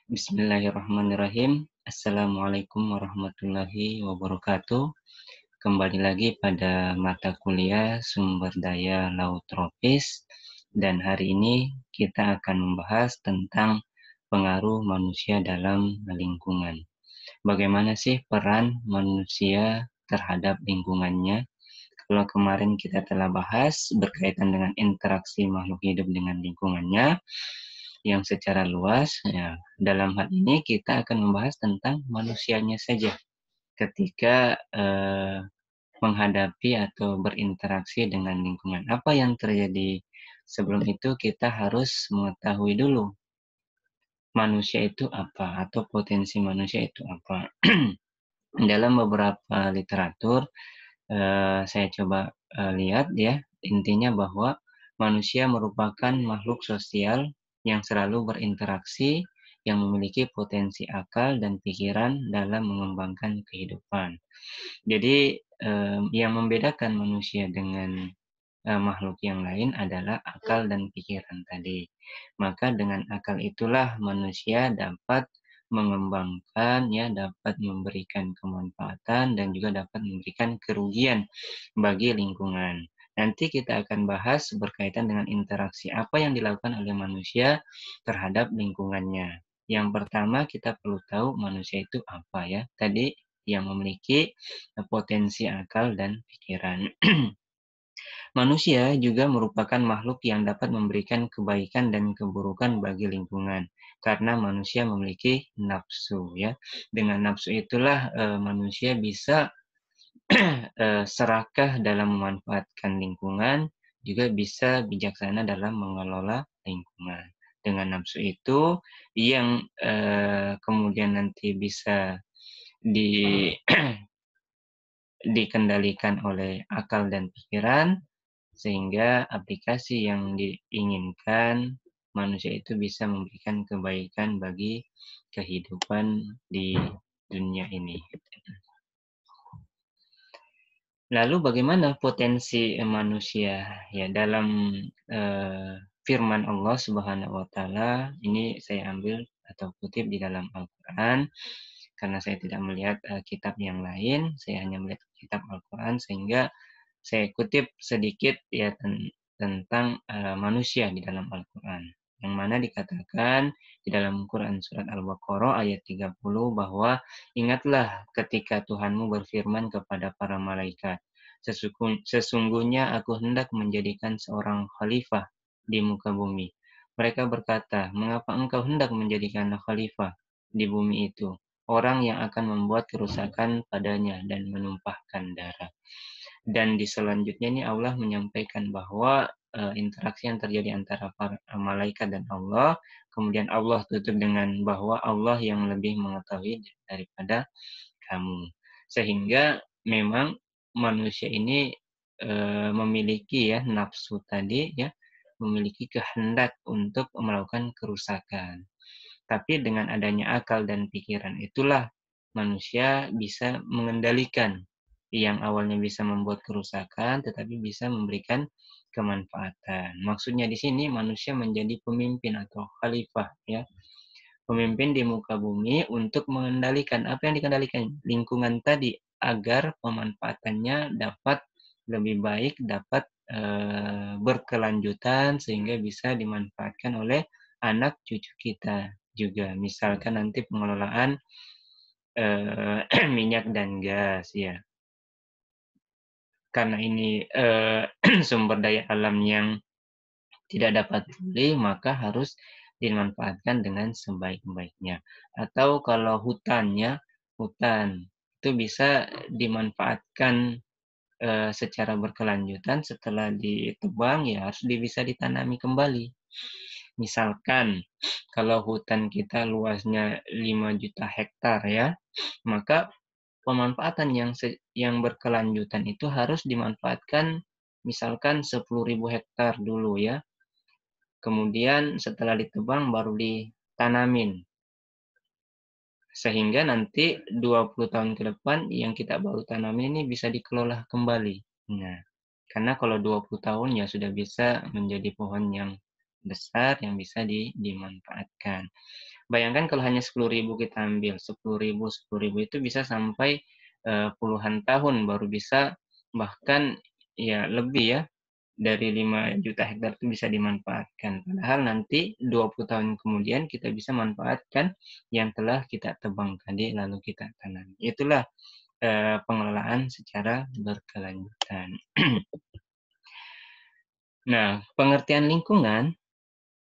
Bismillahirrahmanirrahim. Assalamualaikum warahmatullahi wabarakatuh. Kembali lagi pada mata kuliah sumber daya laut tropis, dan hari ini kita akan membahas tentang pengaruh manusia dalam lingkungan. Bagaimana sih peran manusia terhadap lingkungannya? Kalau kemarin kita telah bahas berkaitan dengan interaksi makhluk hidup dengan lingkungannya yang secara luas, ya, dalam hal ini kita akan membahas tentang manusianya saja ketika menghadapi atau berinteraksi dengan lingkungan. Apa yang terjadi sebelum itu kita harus mengetahui dulu manusia itu apa atau potensi manusia itu apa. Dalam beberapa literatur saya coba lihat ya, intinya bahwa manusia merupakan makhluk sosial yang selalu berinteraksi, yang memiliki potensi akal dan pikiran dalam mengembangkan kehidupan. Jadi, yang membedakan manusia dengan makhluk yang lain adalah akal dan pikiran tadi. Maka dengan akal itulah manusia dapat mengembangkan, ya, dapat memberikan kemanfaatan dan juga dapat memberikan kerugian bagi lingkungan. Nanti kita akan bahas berkaitan dengan interaksi apa yang dilakukan oleh manusia terhadap lingkungannya. Yang pertama kita perlu tahu manusia itu apa ya. Tadi yang memiliki potensi akal dan pikiran. Manusia juga merupakan makhluk yang dapat memberikan kebaikan dan keburukan bagi lingkungan, karena manusia memiliki nafsu ya. Dengan nafsu itulah manusia bisa serakah dalam memanfaatkan lingkungan, juga bisa bijaksana dalam mengelola lingkungan. Dengan nafsu itu yang kemudian nanti bisa di dikendalikan oleh akal dan pikiran, sehingga aplikasi yang diinginkan manusia itu bisa memberikan kebaikan bagi kehidupan di dunia ini. Lalu bagaimana potensi manusia ya dalam firman Allah Subhanahu wa taala, ini saya ambil atau kutip di dalam Al-Qur'an karena saya tidak melihat kitab yang lain, saya hanya melihat kitab Al-Qur'an sehingga saya kutip sedikit ya tentang manusia di dalam Al-Qur'an. Yang mana dikatakan di dalam Quran surat Al-Baqarah ayat 30 bahwa ingatlah ketika Tuhanmu berfirman kepada para malaikat, sesungguhnya aku hendak menjadikan seorang khalifah di muka bumi. Mereka berkata, mengapa engkau hendak menjadikan khalifah di bumi itu? Orang yang akan membuat kerusakan padanya dan menumpahkan darah. Dan di selanjutnya ini Allah menyampaikan bahwa interaksi yang terjadi antara para malaikat dan Allah, kemudian Allah tutup dengan bahwa Allah yang lebih mengetahui daripada kamu. Sehingga memang manusia ini memiliki ya nafsu tadi ya, memiliki kehendak untuk melakukan kerusakan. Tapi dengan adanya akal dan pikiran itulah manusia bisa mengendalikan yang awalnya bisa membuat kerusakan tetapi bisa memberikan kemanfaatan. Maksudnya di sini manusia menjadi pemimpin atau khalifah ya. Pemimpin di muka bumi untuk mengendalikan apa yang dikendalikan lingkungan tadi agar pemanfaatannya dapat lebih baik, dapat berkelanjutan sehingga bisa dimanfaatkan oleh anak cucu kita juga. Misalkan nanti pengelolaan minyak dan gas ya. Karena ini sumber daya alam yang tidak dapat pulih, maka harus dimanfaatkan dengan sebaik-baiknya. Atau kalau hutannya, hutan itu bisa dimanfaatkan secara berkelanjutan setelah ditebang ya harus bisa ditanami kembali. Misalkan kalau hutan kita luasnya 5 juta hektar ya, maka pemanfaatan yang berkelanjutan itu harus dimanfaatkan misalkan 10.000 hektar dulu ya. Kemudian setelah ditebang baru ditanamin. Sehingga nanti 20 tahun ke depan yang kita baru tanamin ini bisa dikelola kembali. Nah, karena kalau 20 tahun ya sudah bisa menjadi pohon yang besar yang bisa dimanfaatkan. Bayangkan kalau hanya 10.000 kita ambil, 10.000 itu bisa sampai, puluhan tahun baru bisa, bahkan ya lebih ya, dari 5 juta hektar itu bisa dimanfaatkan. Padahal nanti 20 tahun kemudian kita bisa manfaatkan yang telah kita tebang tadi lalu kita tanam. Itulah, pengelolaan secara berkelanjutan. Nah, pengertian lingkungan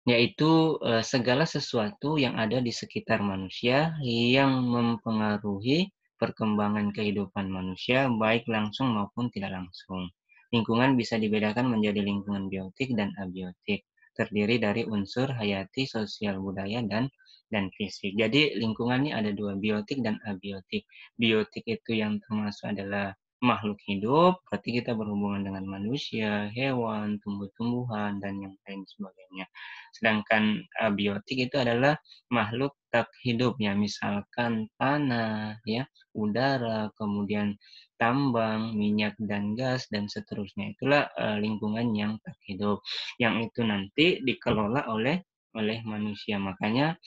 yaitu, segala sesuatu yang ada di sekitar manusia yang mempengaruhi perkembangan kehidupan manusia, baik langsung maupun tidak langsung. Lingkungan bisa dibedakan menjadi lingkungan biotik dan abiotik, terdiri dari unsur hayati, sosial, budaya, dan fisik. Jadi lingkungan ini ada 2, biotik dan abiotik. Biotik itu yang termasuk adalah makhluk hidup, berarti kita berhubungan dengan manusia, hewan, tumbuh-tumbuhan, dan yang lain sebagainya. Sedangkan abiotik itu adalah makhluk tak hidup ya, misalkan tanah ya, udara, kemudian tambang, minyak dan gas dan seterusnya. Itulah, lingkungan yang tak hidup, yang itu nanti dikelola oleh manusia. Makanya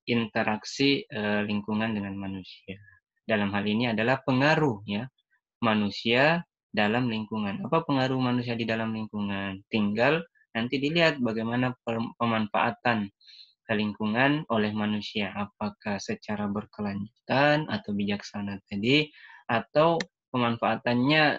interaksi, lingkungan dengan manusia. Dalam hal ini adalah pengaruh ya, manusia dalam lingkungan. Apa pengaruh manusia di dalam lingkungan? Tinggal nanti dilihat bagaimana pemanfaatan lingkungan oleh manusia. Apakah secara berkelanjutan atau bijaksana tadi, atau pemanfaatannya,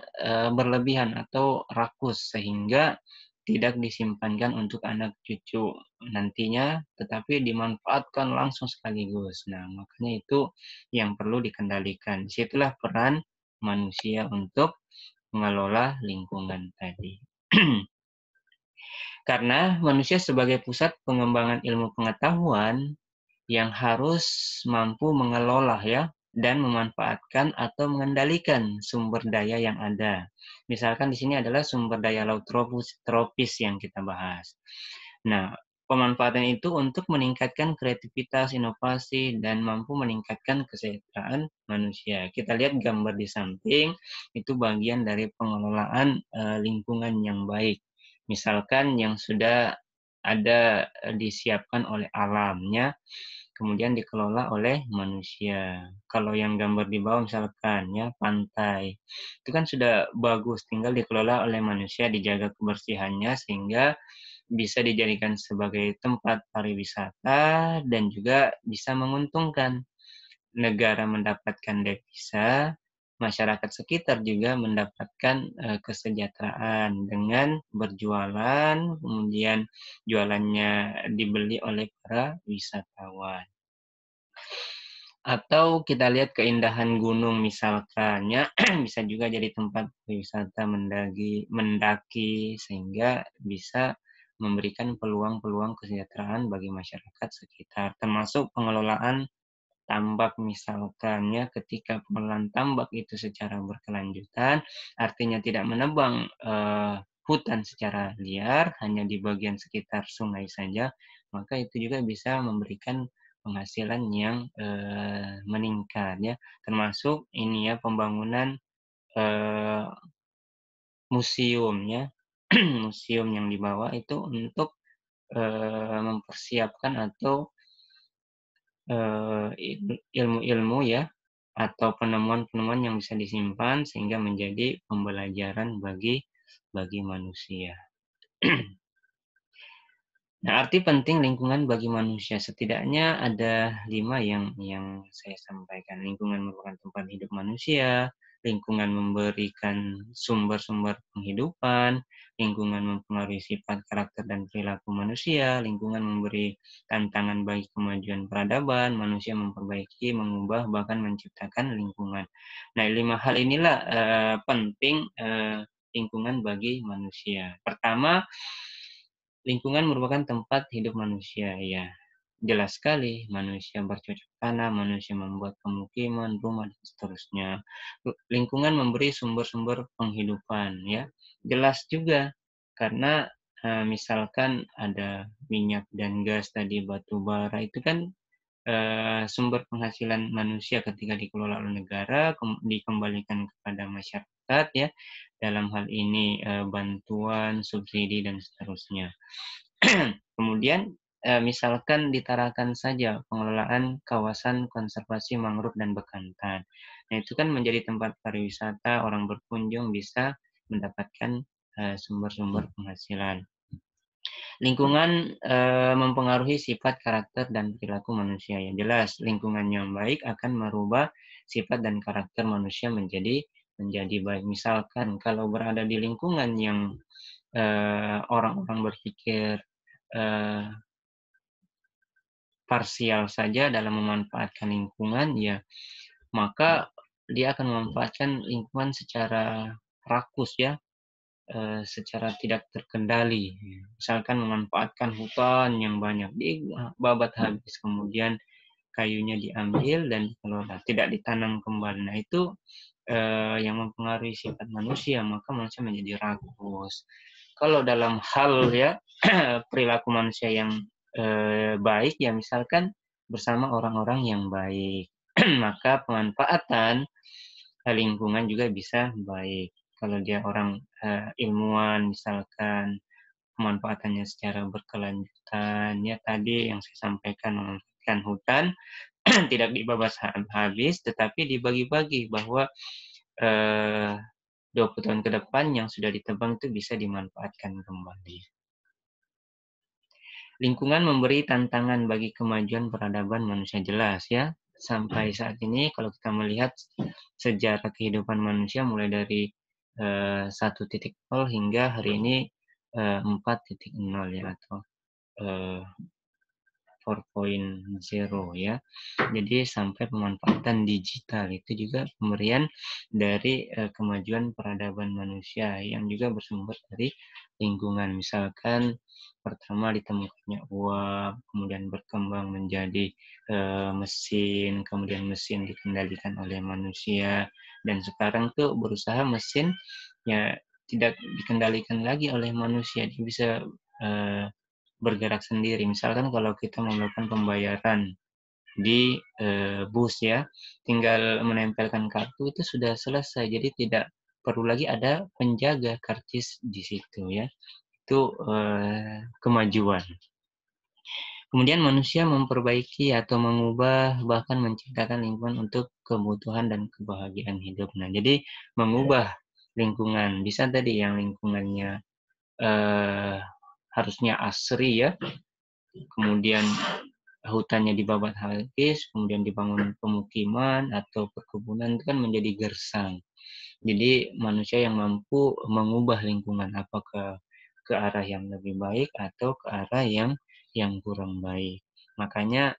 berlebihan atau rakus sehingga tidak disimpankan untuk anak cucu nantinya, tetapi dimanfaatkan langsung sekaligus. Nah, makanya itu yang perlu dikendalikan. Disitulah peran manusia untuk mengelola lingkungan tadi. Karena manusia sebagai pusat pengembangan ilmu pengetahuan yang harus mampu mengelola ya, dan memanfaatkan atau mengendalikan sumber daya yang ada. Misalkan di sini adalah sumber daya laut tropis yang kita bahas. Nah, pemanfaatan itu untuk meningkatkan kreativitas, inovasi, dan mampu meningkatkan kesejahteraan manusia. Kita lihat gambar di samping, itu bagian dari pengelolaan, lingkungan yang baik. Misalkan yang sudah ada, disiapkan oleh alamnya, kemudian dikelola oleh manusia. Kalau yang gambar di bawah misalkan ya, pantai, itu kan sudah bagus, tinggal dikelola oleh manusia, dijaga kebersihannya sehingga bisa dijadikan sebagai tempat pariwisata dan juga bisa menguntungkan. Negara mendapatkan devisa, masyarakat sekitar juga mendapatkan, kesejahteraan dengan berjualan, kemudian jualannya dibeli oleh para wisatawan. Atau kita lihat keindahan gunung misalkan ya, bisa juga jadi tempat wisata mendaki sehingga bisa memberikan peluang-peluang kesejahteraan bagi masyarakat sekitar, termasuk pengelolaan tambak misalkan ya, ketika pengelolaan tambak itu secara berkelanjutan, artinya tidak menebang, hutan secara liar, hanya di bagian sekitar sungai saja, maka itu juga bisa memberikan penghasilan yang, meningkat ya. Termasuk ini ya, pembangunan, eee, museum ya, museum yang dibawa itu untuk, mempersiapkan atau ilmu-ilmu ya, atau penemuan-penemuan yang bisa disimpan sehingga menjadi pembelajaran bagi manusia. Nah, arti penting lingkungan bagi manusia setidaknya ada 5 yang saya sampaikan. Lingkungan merupakan tempat hidup manusia, lingkungan memberikan sumber-sumber penghidupan, lingkungan mempengaruhi sifat, karakter, dan perilaku manusia, lingkungan memberi tantangan bagi kemajuan peradaban, manusia memperbaiki, mengubah, bahkan menciptakan lingkungan. Nah, 5 hal inilah, penting, lingkungan bagi manusia. Pertama, lingkungan merupakan tempat hidup manusia, ya. Jelas sekali, manusia bercocok tanam, manusia membuat pemukiman, rumah, dan seterusnya. Lingkungan memberi sumber-sumber penghidupan, ya. Jelas juga, karena misalkan ada minyak dan gas tadi, batu bara, itu kan sumber penghasilan manusia ketika dikelola oleh negara, dikembalikan kepada masyarakat, ya. Dalam hal ini bantuan, subsidi, dan seterusnya. Kemudian misalkan ditarakan saja pengelolaan kawasan konservasi mangrove dan bekantan. Nah, itu kan menjadi tempat pariwisata, orang berkunjung bisa mendapatkan, sumber-sumber penghasilan. Lingkungan, mempengaruhi sifat, karakter, dan perilaku manusia. Yang jelas, lingkungan yang baik akan merubah sifat dan karakter manusia menjadi baik. Misalkan kalau berada di lingkungan yang, orang-orang berpikir, eee, parsial saja dalam memanfaatkan lingkungan, ya maka dia akan memanfaatkan lingkungan secara rakus ya, secara tidak terkendali. Misalkan memanfaatkan hutan yang banyak, dibabat habis, kemudian kayunya diambil dan dikelola, tidak ditanam kembali. Nah itu, yang mempengaruhi sifat manusia, maka manusia menjadi rakus. Kalau dalam hal ya, perilaku manusia yang, baik, ya misalkan bersama orang-orang yang baik, maka pemanfaatan, lingkungan juga bisa baik. Kalau dia orang, ilmuwan misalkan, pemanfaatannya secara berkelanjutan, ya tadi yang saya sampaikan, memanfaatkan hutan, tidak dibabas habis, tetapi dibagi-bagi bahwa, eee, 20 tahun ke depan yang sudah ditebang itu bisa dimanfaatkan kembali. Lingkungan memberi tantangan bagi kemajuan peradaban manusia, jelas ya. Sampai saat ini kalau kita melihat sejarah kehidupan manusia mulai dari, 1.0 hingga hari ini, 4.0 ya, atau, eee 4.0 ya. Jadi sampai pemanfaatan digital itu juga pemberian dari, kemajuan peradaban manusia yang juga bersumber dari lingkungan. Misalkan pertama ditemukannya uap, kemudian berkembang menjadi, mesin, kemudian mesin dikendalikan oleh manusia, dan sekarang tuh berusaha mesin ya tidak dikendalikan lagi oleh manusia, dia bisa, eee bergerak sendiri. Misalkan kalau kita melakukan pembayaran di, bus ya, tinggal menempelkan kartu itu sudah selesai. Jadi tidak perlu lagi ada penjaga karcis di situ ya. Itu, kemajuan. Kemudian manusia memperbaiki atau mengubah, bahkan menciptakan lingkungan untuk kebutuhan dan kebahagiaan hidup. Nah, jadi mengubah lingkungan, bisa tadi yang lingkungannya, eee, harusnya asri ya, kemudian hutannya dibabat habis, kemudian dibangun pemukiman atau perkebunan itu kan menjadi gersang. Jadi manusia yang mampu mengubah lingkungan apakah ke arah yang lebih baik atau ke arah yang kurang baik. Makanya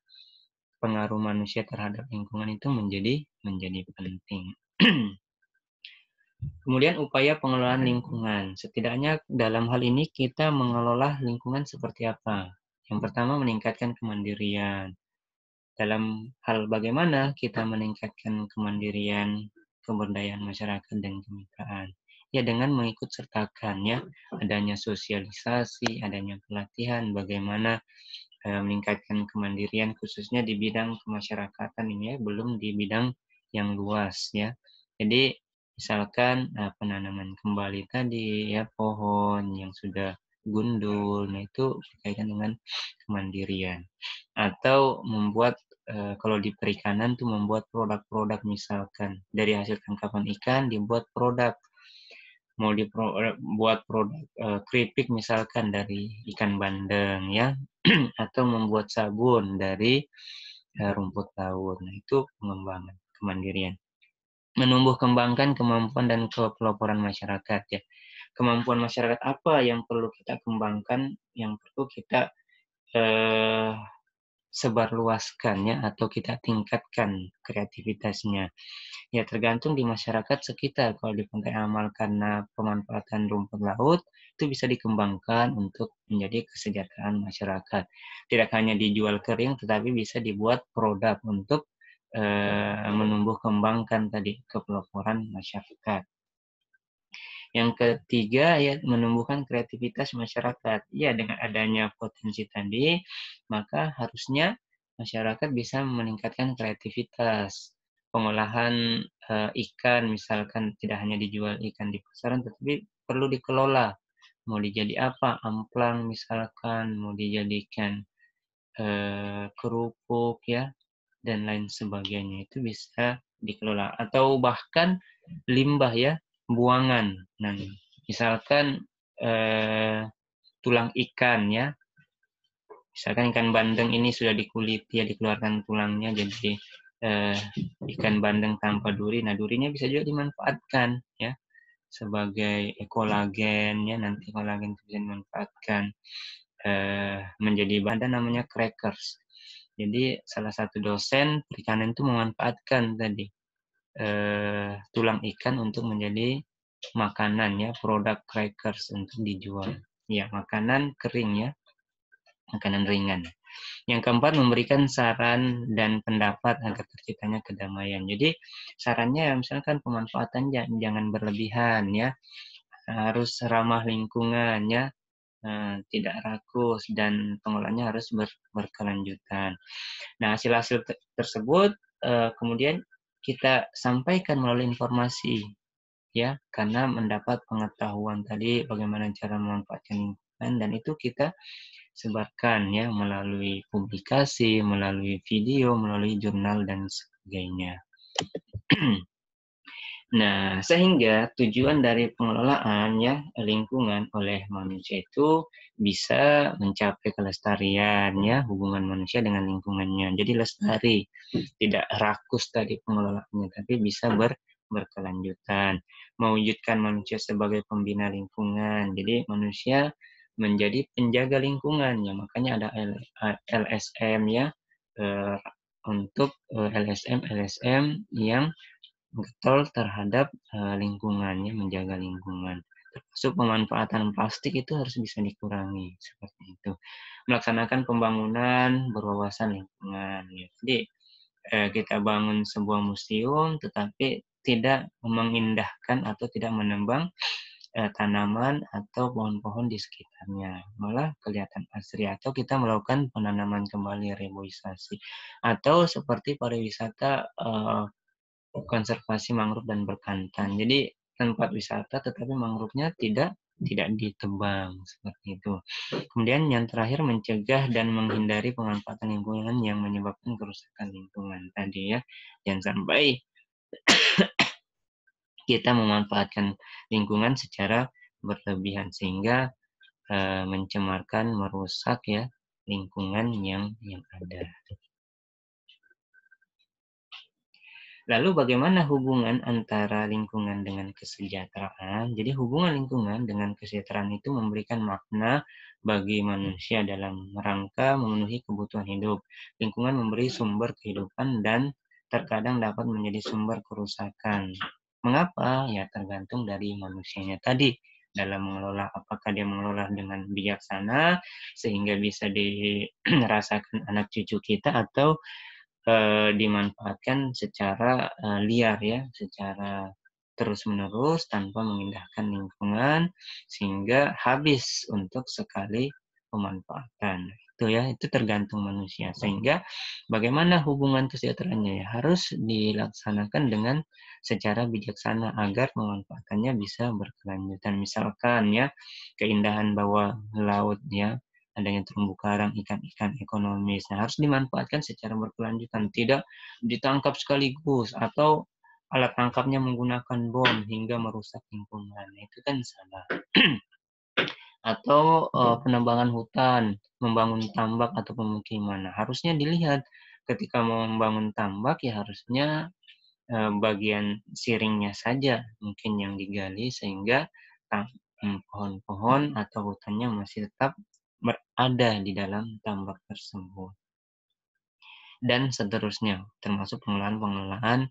pengaruh manusia terhadap lingkungan itu menjadi penting. Kemudian upaya pengelolaan lingkungan. Setidaknya dalam hal ini kita mengelola lingkungan seperti apa? Yang pertama meningkatkan kemandirian. Dalam hal bagaimana kita meningkatkan kemandirian, keberdayaan masyarakat dan kemitraan? Ya dengan mengikut sertakan ya, adanya sosialisasi, adanya pelatihan bagaimana, meningkatkan kemandirian khususnya di bidang kemasyarakatan ini ya, belum di bidang yang luas ya. Jadi misalkan, penanaman kembali tadi ya, pohon yang sudah gundul, nah itu berkaitan dengan kemandirian. Atau membuat, kalau di perikanan tuh membuat produk-produk misalkan dari hasil tangkapan ikan dibuat produk, mau buat produk, keripik misalkan dari ikan bandeng ya, atau membuat sabun dari, rumput laut. Nah itu pengembangan kemandirian. Menumbuh kembangkan kemampuan dan kepeloporan masyarakat ya. Kemampuan masyarakat apa yang perlu kita kembangkan, yang perlu kita, eee sebarluaskan ya, atau kita tingkatkan kreativitasnya. Ya tergantung di masyarakat sekitar, kalau di Pantai Amal karena pemanfaatan rumput laut, itu bisa dikembangkan untuk menjadi kesejahteraan masyarakat. Tidak hanya dijual kering, tetapi bisa dibuat produk untuk, menumbuh kembangkan tadi kepeloporan masyarakat. Yang ketiga ya menumbuhkan kreativitas masyarakat. Ya dengan adanya potensi tadi, maka harusnya masyarakat bisa meningkatkan kreativitas. Pengolahan, ikan misalkan tidak hanya dijual ikan di pasaran, tetapi perlu dikelola. Mau dijadi apa, amplang misalkan, mau dijadikan, kerupuk ya, dan lain sebagainya itu bisa dikelola atau bahkan limbah ya, buangan. Nah, misalkan tulang ikan ya, misalkan ikan bandeng ini sudah dikuliti ya, dikeluarkan tulangnya jadi eh, ikan bandeng tanpa duri. Nah, durinya bisa juga dimanfaatkan ya sebagai kolagen ya, nanti kolagen itu bisa dimanfaatkan menjadi bahan namanya crackers. Jadi salah satu dosen perikanan itu memanfaatkan tadi tulang ikan untuk menjadi makanan ya, produk crackers untuk dijual. Ya, makanan kering ya, makanan ringan. Yang keempat, memberikan saran dan pendapat agar terciptanya kedamaian. Jadi sarannya misalkan pemanfaatan jangan berlebihan ya, harus ramah lingkungan ya, tidak rakus, dan pengolahannya harus berkelanjutan. Nah, hasil-hasil tersebut kemudian kita sampaikan melalui informasi ya, karena mendapat pengetahuan tadi bagaimana cara memanfaatkan lingkungan, dan itu kita sebarkan ya melalui publikasi, melalui video, melalui jurnal dan sebagainya. Nah, sehingga tujuan dari pengelolaan ya lingkungan oleh manusia itu bisa mencapai kelestarian ya, hubungan manusia dengan lingkungannya. Jadi lestari, tidak rakus tadi pengelolaannya, tapi bisa berkelanjutan. Mewujudkan manusia sebagai pembina lingkungan. Jadi manusia menjadi penjaga lingkungan ya, makanya ada LSM ya, untuk LSM yang getol terhadap lingkungannya, menjaga lingkungan. Termasuk pemanfaatan plastik itu harus bisa dikurangi, seperti itu. Melaksanakan pembangunan berwawasan lingkungan. Ya. Jadi kita bangun sebuah museum, tetapi tidak mengindahkan atau tidak menebang tanaman atau pohon-pohon di sekitarnya. Malah kelihatan asri, atau kita melakukan penanaman kembali, reboisasi. Atau seperti pariwisata konservasi mangrove dan berkantan. Jadi tempat wisata tetapi mangrove-nya tidak ditebang seperti itu. Kemudian yang terakhir, mencegah dan menghindari pemanfaatan lingkungan yang menyebabkan kerusakan lingkungan tadi ya. Jangan sampai kita memanfaatkan lingkungan secara berlebihan sehingga mencemarkan, merusak ya lingkungan yang ada. Lalu bagaimana hubungan antara lingkungan dengan kesejahteraan? Jadi hubungan lingkungan dengan kesejahteraan itu memberikan makna bagi manusia dalam rangka memenuhi kebutuhan hidup. Lingkungan memberi sumber kehidupan dan terkadang dapat menjadi sumber kerusakan. Mengapa? Ya tergantung dari manusianya tadi dalam mengelola. Apakah dia mengelola dengan bijaksana sehingga bisa dirasakan anak cucu kita, atau dimanfaatkan secara liar ya, secara terus-menerus tanpa mengindahkan lingkungan sehingga habis untuk sekali pemanfaatan. Itu ya, itu tergantung manusia. Sehingga bagaimana hubungan kesejahteraannya ya, harus dilaksanakan dengan secara bijaksana agar pemanfaatannya bisa berkelanjutan. Misalkan ya, keindahan bawah laut ya, adanya terumbu karang, ikan-ikan ekonomis. Nah, harus dimanfaatkan secara berkelanjutan, tidak ditangkap sekaligus atau alat tangkapnya menggunakan bom hingga merusak lingkungan. Nah, itu kan salah. Atau penebangan hutan, membangun tambak atau pemukiman. Nah, harusnya dilihat ketika mau membangun tambak ya harusnya bagian siringnya saja mungkin yang digali sehingga pohon-pohon atau hutannya masih tetap berada di dalam tambak tersebut. Dan seterusnya, termasuk pengelolaan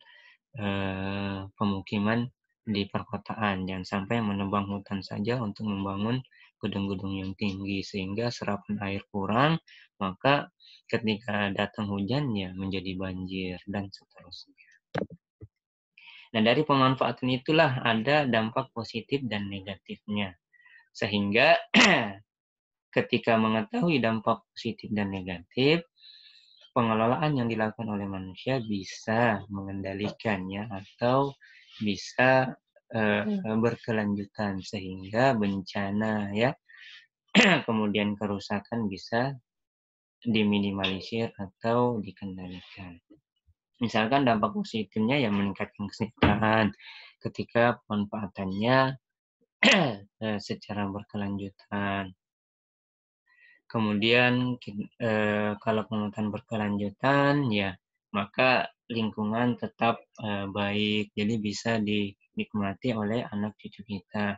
pemukiman di perkotaan. Jangan sampai menebang hutan saja untuk membangun gedung-gedung yang tinggi sehingga serapan air kurang, maka ketika datang hujan ya menjadi banjir dan seterusnya. Nah, dari pemanfaatan itulah ada dampak positif dan negatifnya. Sehingga ketika mengetahui dampak positif dan negatif, pengelolaan yang dilakukan oleh manusia bisa mengendalikannya atau bisa berkelanjutan sehingga bencana ya kemudian kerusakan bisa diminimalisir atau dikendalikan. Misalkan dampak positifnya ya meningkatkan kesejahteraan ketika pemanfaatannya secara berkelanjutan. Kemudian kalau pemetaan berkelanjutan ya maka lingkungan tetap, baik, jadi bisa dinikmati oleh anak cucu kita.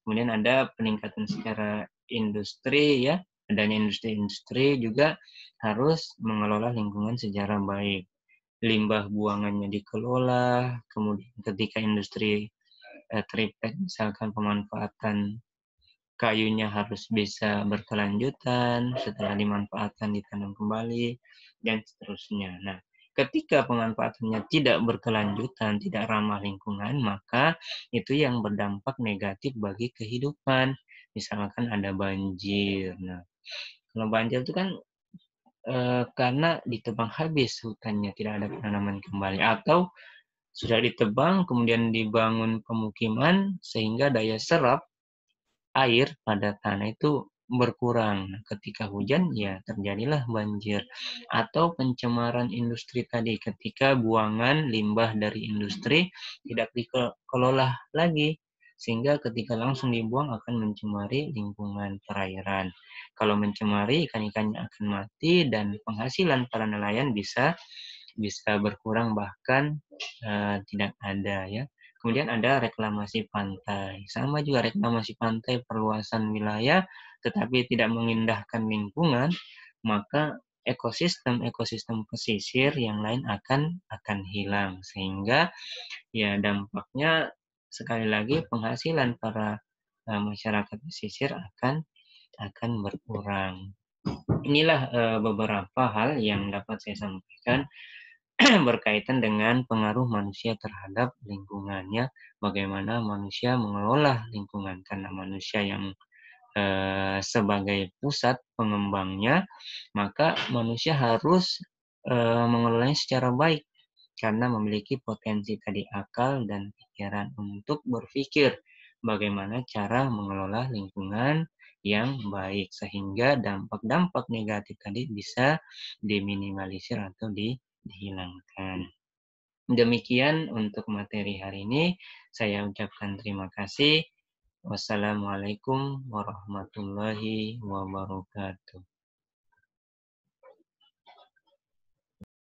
Kemudian ada peningkatan secara industri ya, adanya industri-industri juga harus mengelola lingkungan secara baik. Limbah buangannya dikelola, kemudian ketika industri, misalkan pemanfaatan kayunya harus bisa berkelanjutan, setelah dimanfaatkan ditanam kembali, dan seterusnya. Nah, ketika pemanfaatannya tidak berkelanjutan, tidak ramah lingkungan, maka itu yang berdampak negatif bagi kehidupan. Misalkan ada banjir. Nah, kalau banjir itu kan karena ditebang habis hutannya, tidak ada penanaman kembali, atau sudah ditebang kemudian dibangun pemukiman sehingga daya serap air pada tanah itu berkurang. Nah, ketika hujan ya terjadilah banjir atau pencemaran industri tadi ketika buangan limbah dari industri tidak dikelola lagi sehingga ketika langsung dibuang akan mencemari lingkungan perairan. Kalau mencemari ikan-ikannya akan mati dan penghasilan para nelayan bisa bisa berkurang bahkan tidak ada ya. Kemudian ada reklamasi pantai. Sama juga reklamasi pantai perluasan wilayah tetapi tidak mengindahkan lingkungan, maka ekosistem-ekosistem pesisir yang lain akan hilang sehingga ya dampaknya sekali lagi penghasilan para masyarakat pesisir akan berkurang. Inilah beberapa hal yang dapat saya sampaikan berkaitan dengan pengaruh manusia terhadap lingkungannya, bagaimana manusia mengelola lingkungan karena manusia yang sebagai pusat pengembangnya, maka manusia harus mengelolanya secara baik karena memiliki potensi tadi akal dan pikiran untuk berpikir bagaimana cara mengelola lingkungan yang baik sehingga dampak-dampak negatif tadi bisa diminimalisir atau dihilangkan. Demikian untuk materi hari ini. Saya ucapkan terima kasih. Wassalamualaikum warahmatullahi wabarakatuh.